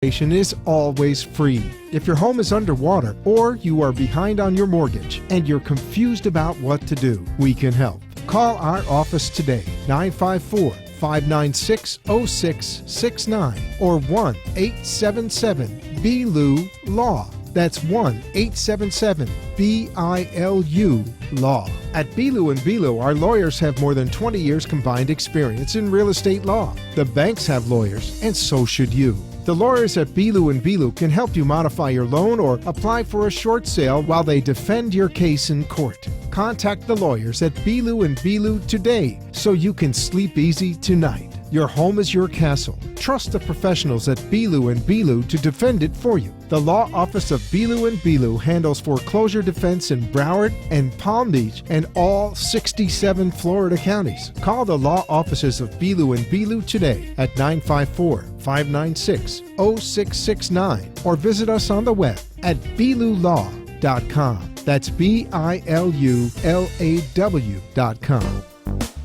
is always free. If your home is underwater or you are behind on your mortgage and you're confused about what to do, we can help. Call our office today, 954-596-0669 or 1-877-BILU-LAW. That's 1-877-BILU-LAW. At Bilu & Bilu, our lawyers have more than 20 years combined experience in real estate law. The banks have lawyers, and so should you. The lawyers at Bilu & Bilu can help you modify your loan or apply for a short sale while they defend your case in court. Contact the lawyers at Bilu & Bilu today so you can sleep easy tonight. Your home is your castle. Trust the professionals at Bilu & Bilu to defend it for you. The law office of Bilu & Bilu handles foreclosure defense in Broward and Palm Beach and all 67 Florida counties. Call the law offices of Bilu & Bilu today at 954-596-0669 or visit us on the web at bilulaw.com. That's BILULAW.com.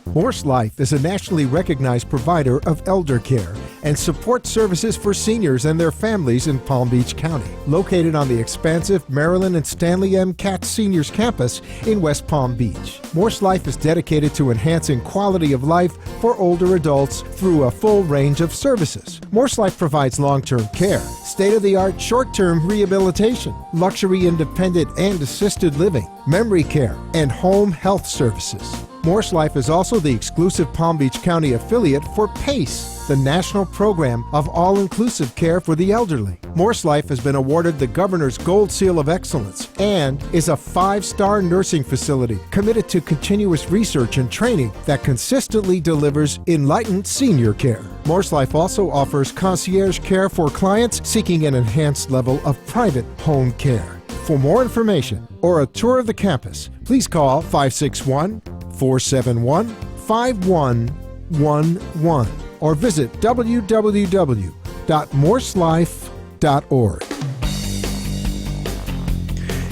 MorseLife is a nationally recognized provider of elder care and support services for seniors and their families in Palm Beach County. Located on the expansive Maryland and Stanley M. Katz Seniors Campus in West Palm Beach. MorseLife is dedicated to enhancing quality of life for older adults through a full range of services. MorseLife provides long-term care, state-of-the-art short-term rehabilitation, luxury independent and assisted living, memory care, and home health services. MorseLife is also the exclusive Palm Beach County affiliate for PACE, the national program of all-inclusive care for the elderly. MorseLife has been awarded the Governor's Gold Seal of Excellence and is a 5-star nursing facility committed to continuous research and training that consistently delivers enlightened senior care. MorseLife also offers concierge care for clients seeking an enhanced level of private home care. For more information or a tour of the campus, please call 561-471-5111 or visit www.morselife.org.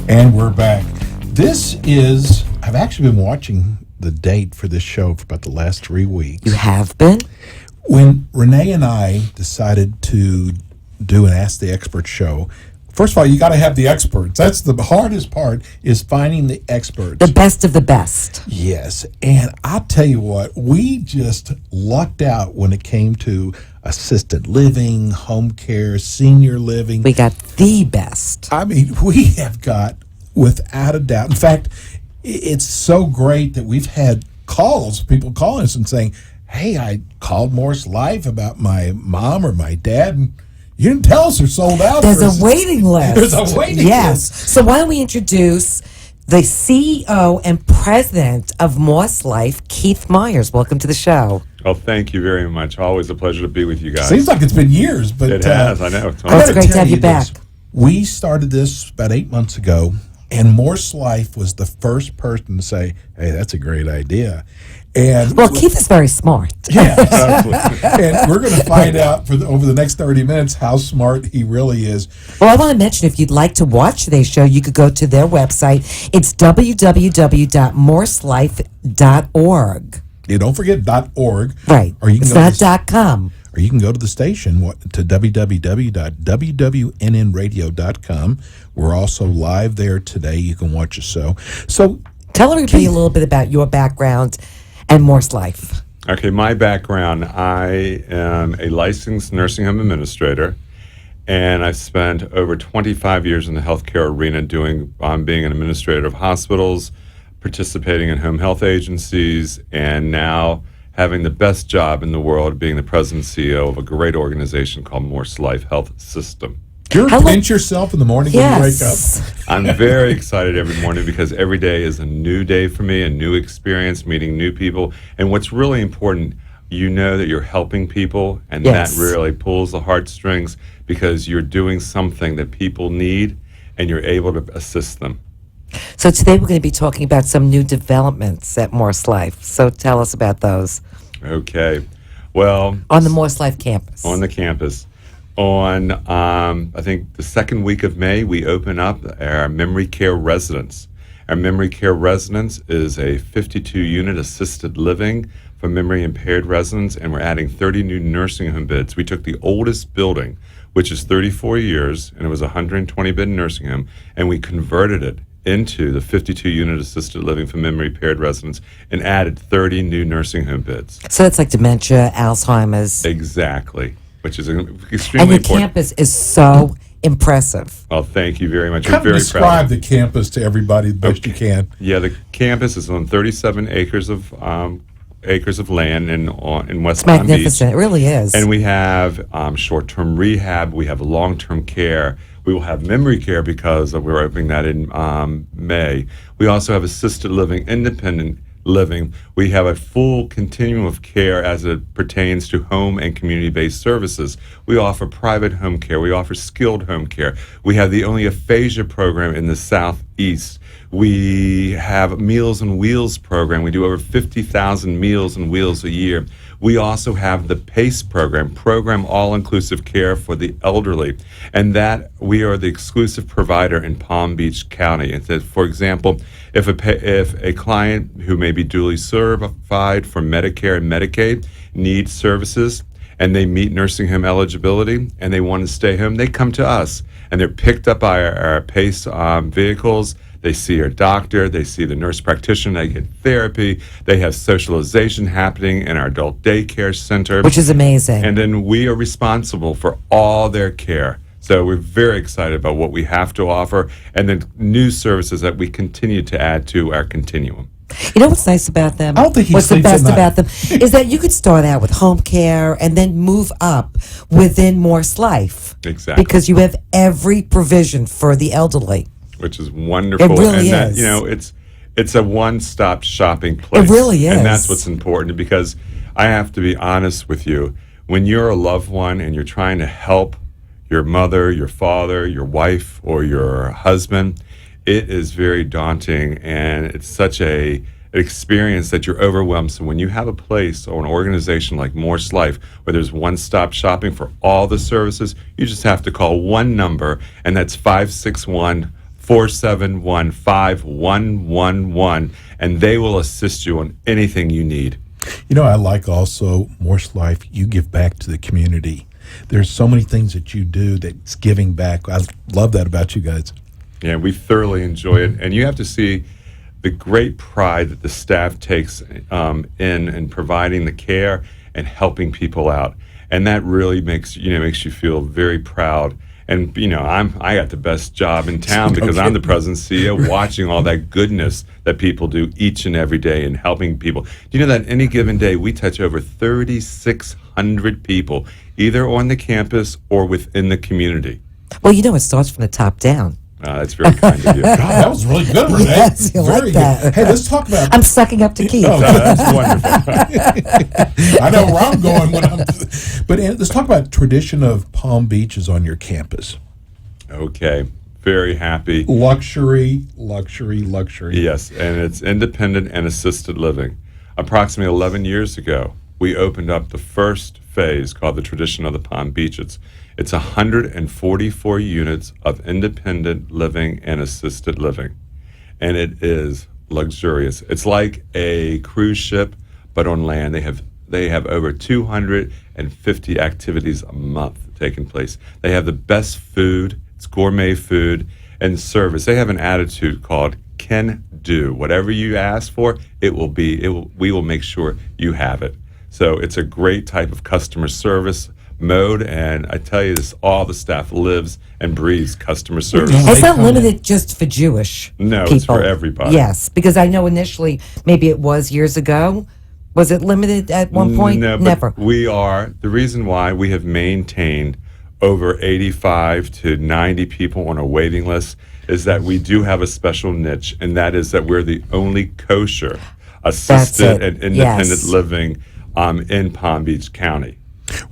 And we're back. I've actually been watching the date for this show for about the last 3 weeks. You have been? When Renee and I decided to do an Ask the Experts show, first of all, you got to have the experts. That's the hardest part, is finding the experts. The best of the best. Yes. And I'll tell you what, we just lucked out when it came to assisted living, home care, senior living. We got the best. I mean, we have got, without a doubt. In fact, it's so great that we've had calls, people calling us and saying, hey, I called MorseLife about my mom or my dad, and you didn't tell us they're sold out. There's a waiting list. There's a waiting list. Yes. So why don't we introduce the CEO and president of MorseLife, Keith Myers. Welcome to the show. Oh, thank you very much. Always a pleasure to be with you guys. Seems like it's been years, but it has. I know. It's great to have you back. We started this about 8 months ago, and MorseLife was the first person to say, hey, that's a great idea. And Keith is very smart. Yeah, and we're going to find out over the next 30 minutes how smart he really is. Well, I want to mention, if you'd like to watch today's show, you could go to their website. It's www.morselife.org. Yeah, don't forget .org. Right. Or you can it's not .com. Or you can go to the station to www.wwnradio.com. We're also live there today. You can watch us. So tell everybody a little bit about your background and MorseLife. Okay, my background, I am a licensed nursing home administrator, and I've spent over 25 years in the healthcare arena being an administrator of hospitals, participating in home health agencies, and now having the best job in the world, being the president and CEO of a great organization called MorseLife Health System. You ever pinch yourself in the morning when you wake up? I'm very excited every morning because every day is a new day for me, a new experience, meeting new people. And what's really important, you know that you're helping people, and that really pulls the heartstrings because you're doing something that people need and you're able to assist them. So today we're going to be talking about some new developments at MorseLife. So tell us about those. Okay. Well, on the MorseLife campus. On the campus. On, I think, the second week of May, we open up our memory care residence. Our memory care residence is a 52-unit assisted living for memory impaired residents, and we're adding 30 new nursing home beds. We took the oldest building, which is 34 years, and it was a 120-bed nursing home, and we converted it into the 52-unit assisted living for memory-impaired residents and added 30 new nursing home beds. So it's like dementia, Alzheimer's. Exactly, which is And extremely your important. campus is so impressive. Well, thank you very much. We're Kind of very describe proud. the campus to everybody the best you can. Yeah, the campus is on 37 acres of land in West It's Palm Beach. magnificent. It really is. And we have short-term rehab. We have long-term care. We will have memory care because we're opening that in May. We also have assisted living, independent living. We have a full continuum of care as it pertains to home and community-based services. We offer private home care. We offer skilled home care. We have the only aphasia program in the Southeast. We have Meals on Wheels program. We do over 50,000 Meals on Wheels a year. We also have the PACE program all-inclusive care for the elderly, and that we are the exclusive provider in Palm Beach County. And so, for example, if a client who may be duly certified for Medicare and Medicaid needs services and they meet nursing home eligibility and they want to stay home, they come to us and they're picked up by our PACE vehicles. They see a doctor, they see the nurse practitioner, they get therapy, they have socialization happening in our adult daycare center. Which is amazing. And then we are responsible for all their care. So we're very excited about what we have to offer and the new services that we continue to add to our continuum. You know what's nice about them? I don't think he What's the sleeps at best night. about them is that you could start out with home care and then move up within MorseLife. Exactly. Because you have every provision for the elderly. Which is wonderful. It really and that, is. you know, it's a one-stop shopping place. It really is. And that's what's important, because I have to be honest with you. When you're a loved one and you're trying to help your mother, your father, your wife, or your husband, it is very daunting, and it's such an experience that you're overwhelmed. So when you have a place or an organization like MorseLife where there's one-stop shopping for all the services, you just have to call one number, and that's 561-471-5111, and they will assist you on anything you need. You know, I like also MorseLife, you give back to the community. There's so many things that you do that's giving back. I love that about you guys. Yeah, we thoroughly enjoy it, and you have to see the great pride that the staff takes in providing the care and helping people out, and that really makes you feel very proud. And I got the best job in town because I'm the president CEO, watching all that goodness that people do each and every day and helping people. Do you know that any given day we touch over 3,600 people, either on the campus or within the community? Well, it starts from the top down. That's very kind of you. God, that was really good, Renee. Yes, you Very like that. good. Hey, let's talk about. I'm sucking up to Keith. Oh, That's wonderful. I know where I'm going when I'm. But let's talk about tradition of Palm Beach is on your campus. Okay, very happy. Luxury, luxury, luxury. Yes, and it's independent and assisted living. Approximately 11 years ago, we opened up the first phase called the Tradition of the Palm Beach. It's 144 units of independent living and assisted living, and it is luxurious. It's like a cruise ship, but on land. They have over 250 activities a month taking place. They have the best food. It's gourmet food and service. They have an attitude called "can do." Whatever you ask for, we will make sure you have it. So it's a great type of customer service mode, and I tell you this, all the staff lives and breathes customer service. It's not limited just for Jewish No, people. it's for everybody. Yes, because I know initially, maybe it was years ago. Was it limited at one point? No, but Never. the reason why we have maintained over 85 to 90 people on a waiting list is that we do have a special niche, and that is that we're the only kosher assisted it. and independent Yes. living in Palm Beach County.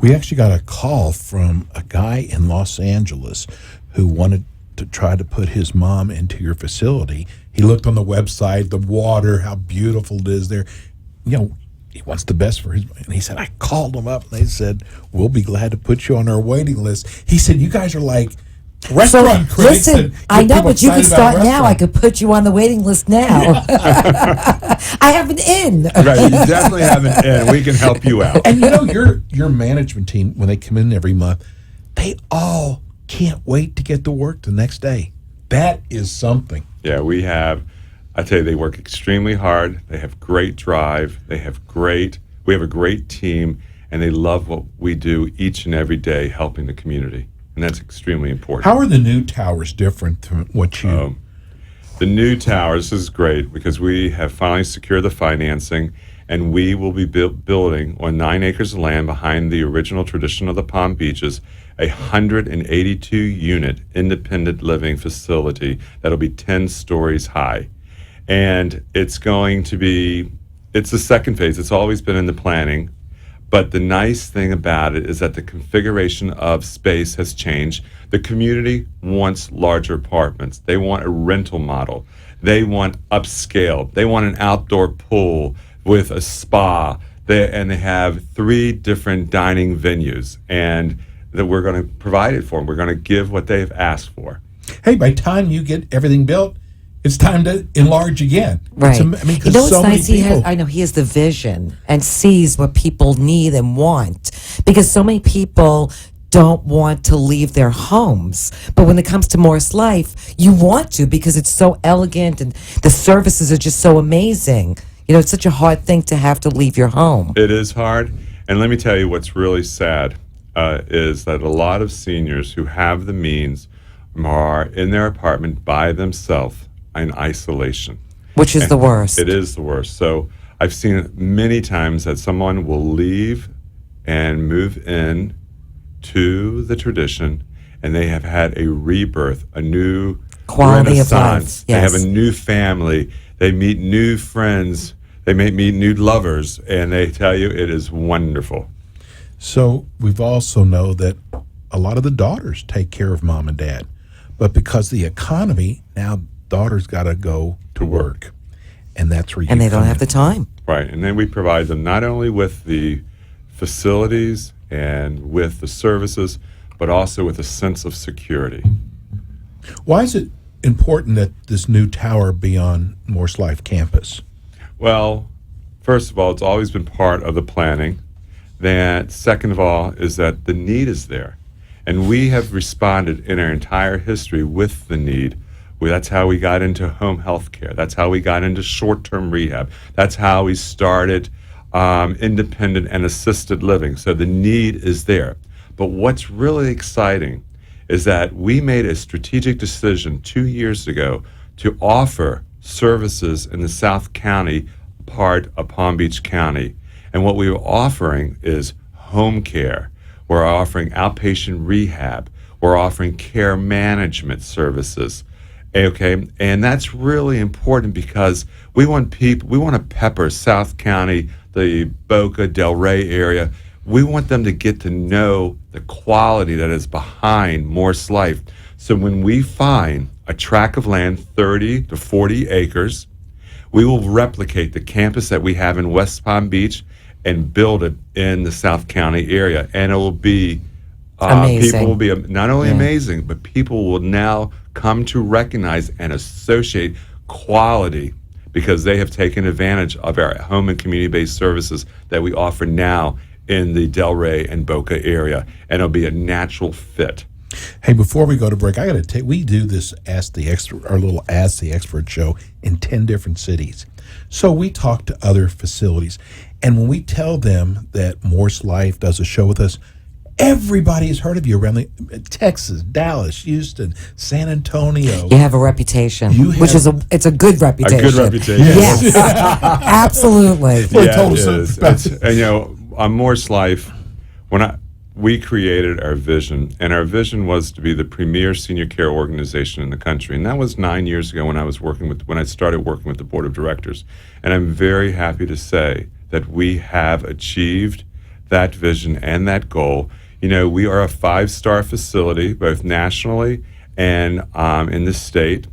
We actually got a call from a guy in Los Angeles who wanted to try to put his mom into your facility. He looked on the website, the water, how beautiful it is there. He wants the best for his, and he said, I called them up and they said, we'll be glad to put you on our waiting list. He said, you guys are like restaurant critics. Listen, that I get know, people but you can excited about start now. I restaurant. could put you on the waiting list now. I have an in. Right, you definitely have an in. We can help you out. And your management team, when they come in every month, they all can't wait to get to work the next day. That is something. Yeah, I tell you, they work extremely hard. They have great drive. We have a great team, and they love what we do each and every day, helping the community. And that's extremely important. How are the new towers different from what you... The new towers is great because we have finally secured the financing, and we will be building on 9 acres of land behind the original tradition of the Palm Beaches, a 182-unit independent living facility that'll be 10 stories high. And it's the second phase. It's always been in the planning. But the nice thing about it is that the configuration of space has changed. The community wants larger apartments. They want a rental model. They want upscale. They want an outdoor pool with a spa. And they have 3 different dining venues, and that we're going to provide it for them. We're going to give what they've asked for. Hey, by the time you get everything built, it's time to enlarge again. Right. I mean, you know what's so nice? many people, I know he has the vision and sees what people need and want, because so many people don't want to leave their homes. But when it comes to MorseLife, you want to, because it's so elegant and the services are just so amazing. You know, it's such a hard thing to have to leave your home. It is hard. And let me tell you what's really sad is that a lot of seniors who have the means are in their apartment by themselves in isolation. Which is the worst. It is the worst. So I've seen it many times that someone will leave and move in to the tradition, and they have had a rebirth, a new Quality of renaissance. life. Yes. They have a new family. They meet new friends. They may meet new lovers, and they tell you it is wonderful. So we've also know that a lot of the daughters take care of mom and dad. But because of the economy, now daughters got to go to work. And that's where you And they don't come have the in. time. Right, and then we provide them not only with the facilities and with the services, but also with a sense of security. Why is it important that this new tower be on MorseLife campus? Well, first of all, it's always been part of the planning. Then, second of all, is that the need is there. And we have responded in our entire history with the need. That's how we got into home health care. That's how we got into short-term rehab. That's how we started independent and assisted living. So the need is there. But what's really exciting is that we made a strategic decision 2 years ago to offer services in the South County part of Palm Beach County. And what we were offering is home care. We're offering outpatient rehab. We're offering care management services. Okay, and that's really important because we want to pepper South County, the Boca, Del Rey area. We want them to get to know the quality that is behind MorseLife. So when we find a tract of land, 30 to 40 acres, we will replicate the campus that we have in West Palm Beach and build it in the South County area. And it will be, Amazing. people will be not only amazing, but people will now come to recognize and associate quality because they have taken advantage of our home and community-based services that we offer now in the Del Rey and Boca area. And it'll be a natural fit. Hey, before we go to break, I got to tell you, we do this our little Ask the Expert show in 10 different cities. So we talk to other facilities, and when we tell them that MorseLife does a show with us, everybody has heard of you around Texas, Dallas, Houston, San Antonio. You have a reputation, You it's a good reputation. A good reputation. Yes, absolutely. Well, Yeah, told it us is. about- And, on MorseLife, we created our vision, and our vision was to be the premier senior care organization in the country. And that was 9 years ago when I started working with the board of directors. And I'm very happy to say that we have achieved that vision and that goal. We are a 5-star facility, both nationally and in the state.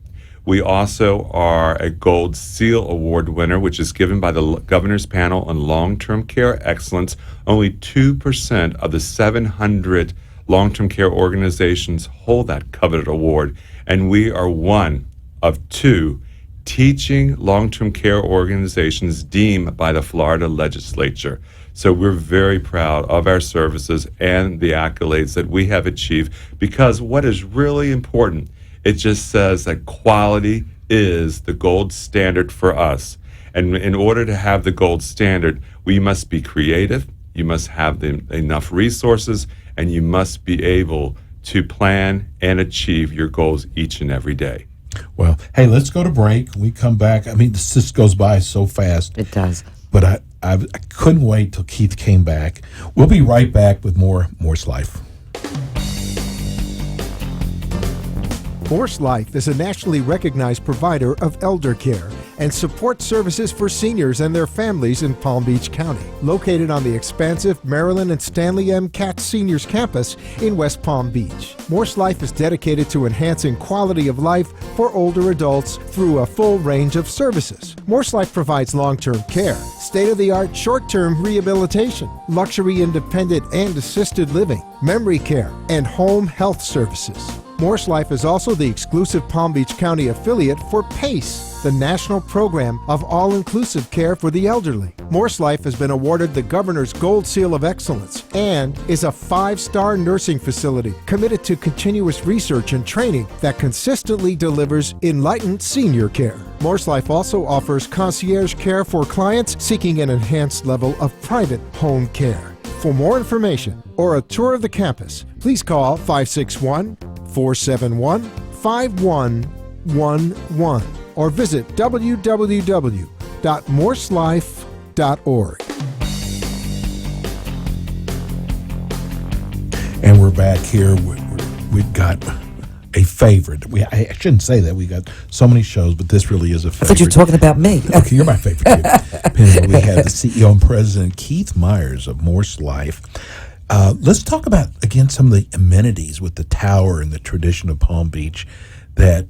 We also are a Gold Seal Award winner, which is given by the Governor's Panel on Long-Term Care Excellence. Only 2% of the 700 long-term care organizations hold that coveted award, and we are one of 2 teaching long-term care organizations deemed by the Florida legislature. So we're very proud of our services and the accolades that we have achieved, because what is really important, it just says that quality is the gold standard for us. And in order to have the gold standard, we must be creative, you must have enough resources, and you must be able to plan and achieve your goals each and every day. Well, hey, let's go to break. When we come back, I mean, this just goes by so fast. It does. But I couldn't wait till Keith came back. We'll be right back with more Morse Life. MorseLife is a nationally recognized provider of elder care and support services for seniors and their families in Palm Beach County. Located on the expansive Maryland and Stanley M. Katz Seniors Campus in West Palm Beach. MorseLife is dedicated to enhancing quality of life for older adults through a full range of services. MorseLife provides long-term care, state-of-the-art short-term rehabilitation, luxury independent and assisted living, memory care, and home health services. MorseLife is also the exclusive Palm Beach County affiliate for PACE, the national program of all-inclusive care for the elderly. MorseLife has been awarded the Governor's Gold Seal of Excellence and is a 5-star nursing facility committed to continuous research and training that consistently delivers enlightened senior care. MorseLife also offers concierge care for clients seeking an enhanced level of private home care. For more information or a tour of the campus, please call 561-471-5111 or visit www.morselife.org. And we're back here. We've got a favorite. I shouldn't say that. We got so many shows, but this really is a favorite. I thought you were talking about me. Okay, you're my favorite too. Penny, we have the CEO and President Keith Myers of MorseLife. Let's talk about, again, some of the amenities with the tower and the tradition of Palm Beach that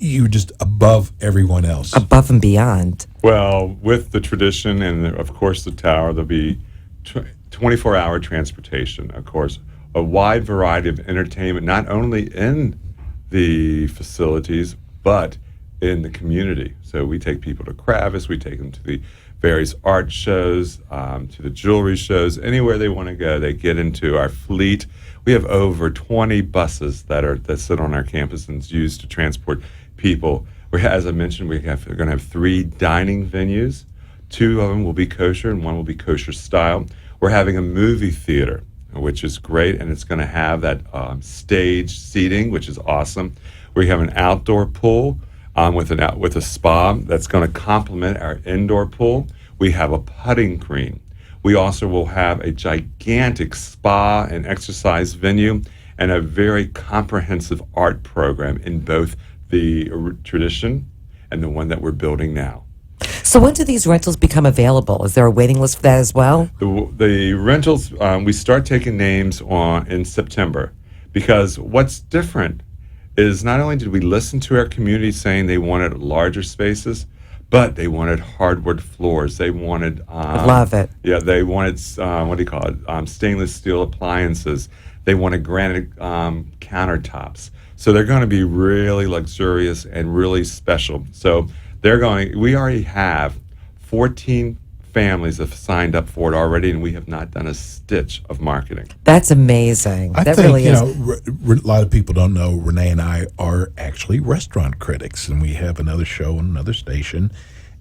you're just above everyone else. Above and beyond. Well, with the tradition and, of course, the tower, there'll be 24-hour transportation, of course, a wide variety of entertainment, not only in the facilities, but in the community. So we take people to Kravis, we take them to the various art shows, to the jewelry shows, anywhere they want to go, they get into our fleet. We have over 20 buses that sit on our campus and is used to transport people. As I mentioned, we're going to have 3 dining venues. 2 of them will be kosher and 1 will be kosher style. We're having a movie theater, which is great, and it's going to have that stage seating, which is awesome. We have an outdoor pool with a spa that's going to complement our indoor pool. We have a putting green. We also will have a gigantic spa and exercise venue and a very comprehensive art program in both the tradition and the one that we're building now. So when do these rentals become available? Is there a waiting list for that as well? The rentals, we start taking names in September, because what's different is not only did we listen to our community saying they wanted larger spaces, but they wanted hardwood floors. They wanted love it. Yeah, they wanted stainless steel appliances. They wanted granite countertops. So they're going to be really luxurious and really special. So we already have 14 families have signed up for it already, and we have not done a stitch of marketing. That's amazing. I that think, really is. a lot of people don't know Renee and I are actually restaurant critics, and we have another show on another station,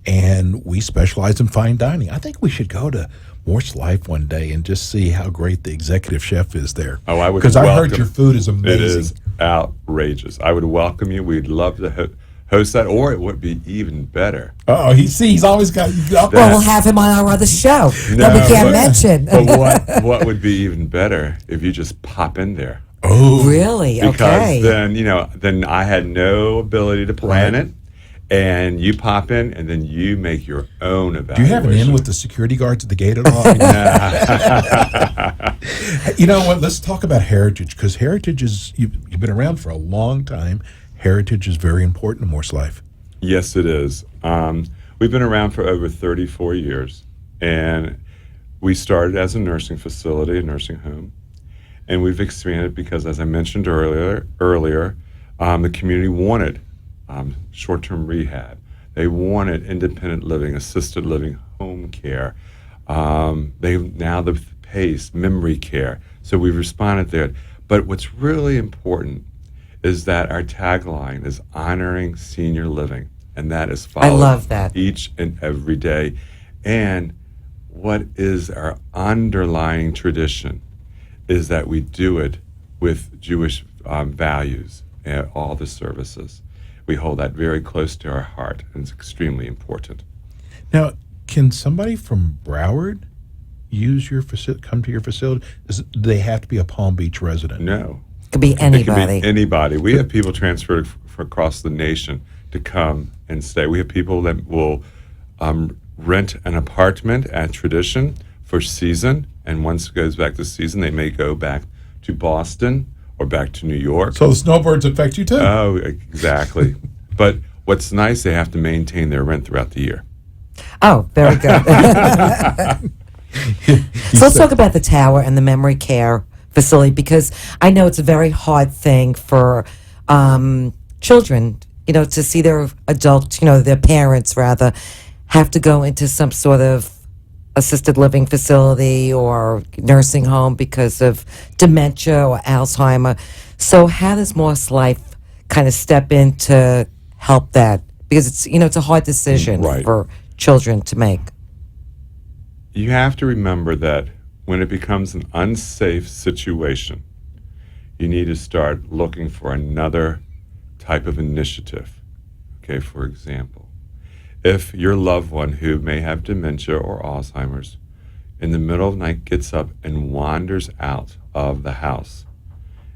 and we specialize in fine dining. I think we should go to MorseLife one day and just see how great the executive chef is there. Oh, I would, because I heard your food is amazing. It is outrageous. I would welcome you. We'd love to host that, or it would be even better. Oh, he's always got. Well, we'll have him on our other show that we can't mention. But what would be even better if you just pop in there? Oh, really? Because Okay. then I had no ability to plan it, and you pop in, and then you make your own evaluation. Do you have an in with the security guards at the gate at all? You know what? Let's talk about heritage, because heritage is you've been around for a long time. Heritage is very important in MorseLife. Yes, it is. We've been around for over 34 years, and we started as a nursing facility, a nursing home, and we've expanded because, as I mentioned earlier, the community wanted short-term rehab. They wanted independent living, assisted living, home care, The PACE, memory care. So we've responded there. But what's really important is that our tagline is honoring senior living, and that is followed love that. each and every day. And what is our underlying tradition is that we do it with Jewish values and all the services. We hold that very close to our heart, and it's extremely important. Now, can somebody from Broward use your come to your facility? Do they have to be a Palm Beach resident? No. Could be It anybody. can be anybody. We have people transferred across the nation to come and stay. We have people that will rent an apartment at Tradition for season, and once it goes back to season, they may go back to Boston or back to New York. So the snowbirds affect you too? Oh, exactly. But what's nice, they have to maintain their rent throughout the year. Oh, very good. So let's talk about the tower and the memory care facility, because I know it's a very hard thing for children, to see their adults, their parents rather, have to go into some sort of assisted living facility or nursing home because of dementia or Alzheimer. So how does MorseLife kind of step in to help that? Because it's a hard decision Right. for children to make. You have to remember that when it becomes an unsafe situation, you need to start looking for another type of initiative. Okay, for example, if your loved one who may have dementia or Alzheimer's in the middle of the night gets up and wanders out of the house,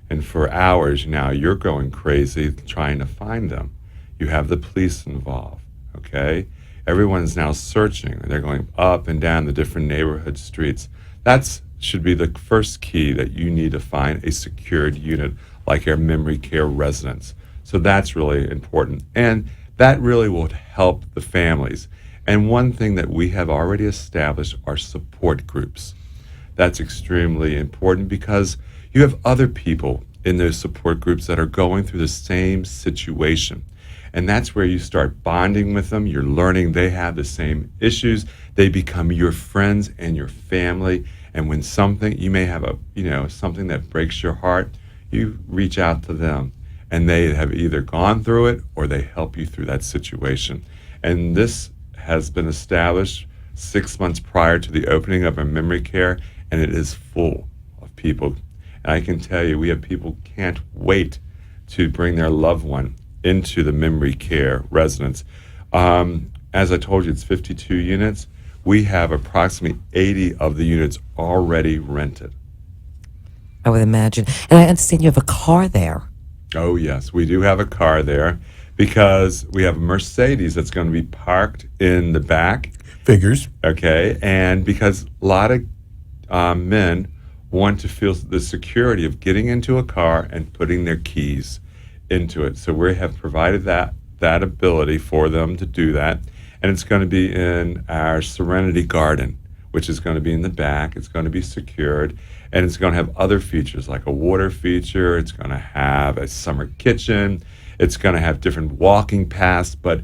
and for hours now you're going crazy trying to find them, you have the police involved, okay? Everyone's now searching. They're going up and down the different neighborhood streets. That should be the first key, that you need to find a secured unit like our memory care residence. So that's really important. And that really will help the families. And one thing that we have already established are support groups. That's extremely important because you have other people in those support groups that are going through the same situation. And that's where you start bonding with them. You're learning they have the same issues. They become your friends and your family. And when you may have something that breaks your heart, you reach out to them. And they have either gone through it or they help you through that situation. And this has been established 6 months prior to the opening of our memory care, and it is full of people. And I can tell you, we have people can't wait to bring their loved one into the memory care residence. As I told you, it's 52 units. We have approximately 80 of the units already rented. I would imagine. And I understand you have a car there. Oh, yes, we do have a car there because we have a Mercedes that's going to be parked in the back. Figures. Okay, and because a lot of men want to feel the security of getting into a car and putting their keys into it. So we have provided that ability for them to do that. And it's going to be in our Serenity Garden, which is going to be in the back. It's going to be secured. And it's going to have other features like a water feature. It's going to have a summer kitchen. It's going to have different walking paths. But,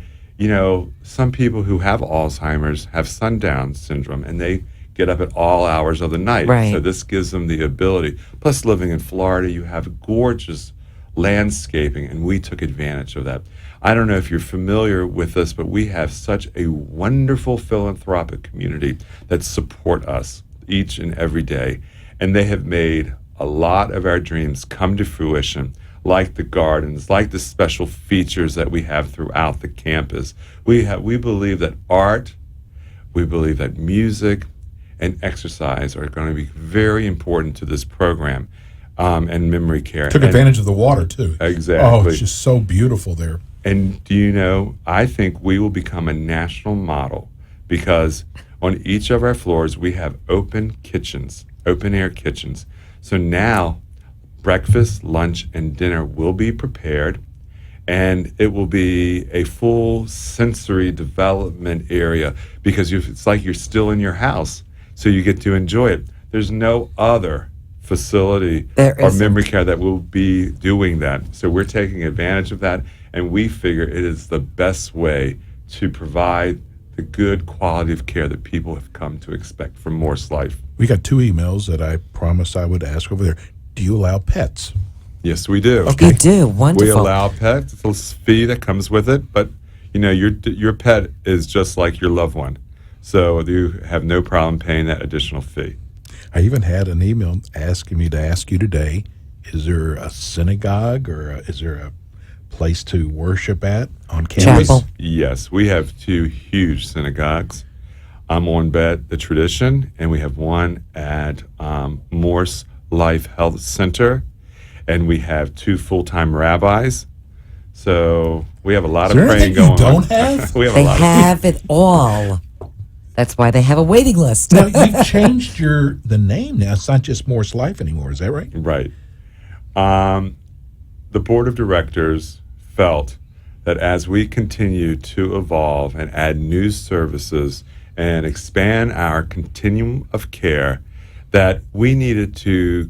some people who have Alzheimer's have sundown syndrome, and they get up at all hours of the night. Right. So this gives them the ability. Plus, living in Florida, you have gorgeous landscaping, and we took advantage of that. I don't know if you're familiar with this, but we have such a wonderful philanthropic community that support us each and every day. And they have made a lot of our dreams come to fruition, like the gardens, like the special features that we have throughout the campus. We believe that art, we believe that music, and exercise are going to be very important to this program and memory care. Took advantage of the water, too. Exactly. Oh, it's just so beautiful there. And do you know, I think we will become a national model because on each of our floors we have open kitchens, open air kitchens. So now breakfast, lunch, and dinner will be prepared, and it will be a full sensory development area because it's like you're still in your house, so you get to enjoy it. There's no other facility or memory care that will be doing that. So we're taking advantage of that, and we figure it is the best way to provide the good quality of care that people have come to expect from MorseLife. We got 2 emails that I promised I would ask over there. Do you allow pets? Yes, we do. Okay. You do. Wonderful. We allow pets. It's a fee that comes with it, but your pet is just like your loved one, so you have no problem paying that additional fee. I even had an email asking me to ask you today, is there a synagogue or is there a place to worship at on campus? Chapel. Yes, we have 2 huge synagogues. I'm on the Tradition, and we have one at MorseLife Health Center, and we have 2 full-time rabbis. So we have a lot of Is there praying anything you going on. don't have? We have They a lot. have it all. That's why they have a waiting list. Now, you've changed the name now. It's not just Morse Life anymore. Is that right? Right. The board of directors felt that as we continue to evolve and add new services and expand our continuum of care, that we needed to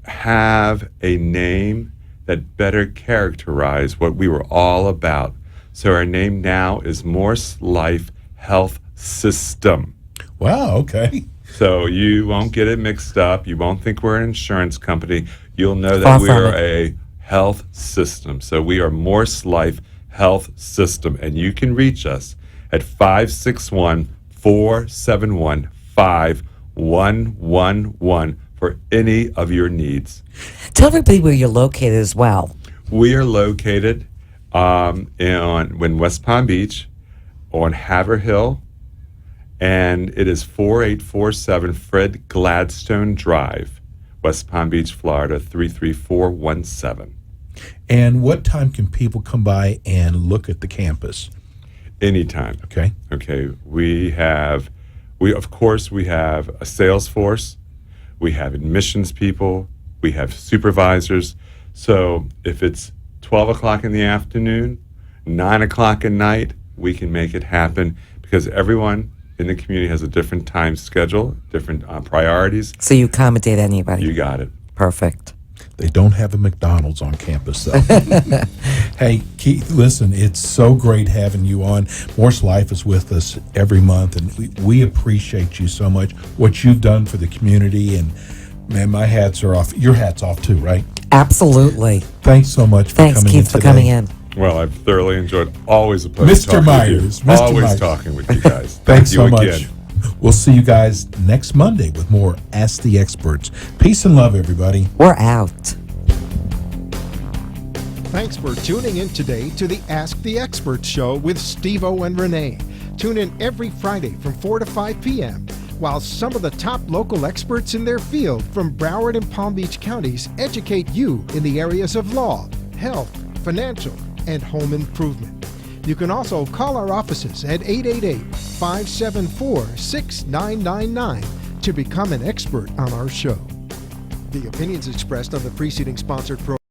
have a name that better characterized what we were all about. So our name now is MorseLife Health System. Wow, okay. So you won't get it mixed up. You won't think we're an insurance company. You'll know Far that we from are a health system. So we are MorseLife Health System, and you can reach us at 561-471-5111 for any of your needs. Tell everybody where you're located as well. We are located in West Palm Beach on Haverhill, and it is 4847 Fred Gladstone Drive, West Palm Beach, Florida, 33417. And what time can people come by and look at the campus? Anytime. Okay. Okay. We of course, we have a sales force, we have admissions people, we have supervisors. So if it's 12 o'clock in the afternoon, 9 o'clock at night, we can make it happen because everyone in the community has a different time schedule, different priorities. So you accommodate anybody. You got it. Perfect. They don't have a McDonald's on campus, though. Hey, Keith, listen, it's so great having you on. Morse Life is with us every month, and we appreciate you so much, what you've done for the community. And, man, my hats are off. Your hat's off, too, right? Absolutely. Thanks so much for Thanks, coming Keith, in for today. coming in. Well, I've thoroughly enjoyed. Always a pleasure. Mr. talking Myers, with you. Mr. Always Myers. talking with you guys. Thanks Thank so you much. again. We'll see you guys next Monday with more Ask the Experts. Peace and love, everybody. We're out. Thanks for tuning in today to the Ask the Experts show with Steve-O and Renee. Tune in every Friday from 4 to 5 p.m. while some of the top local experts in their field from Broward and Palm Beach counties educate you in the areas of law, health, financial, and home improvement. You can also call our offices at 888-574-6999 to become an expert on our show. The opinions expressed on the preceding sponsored program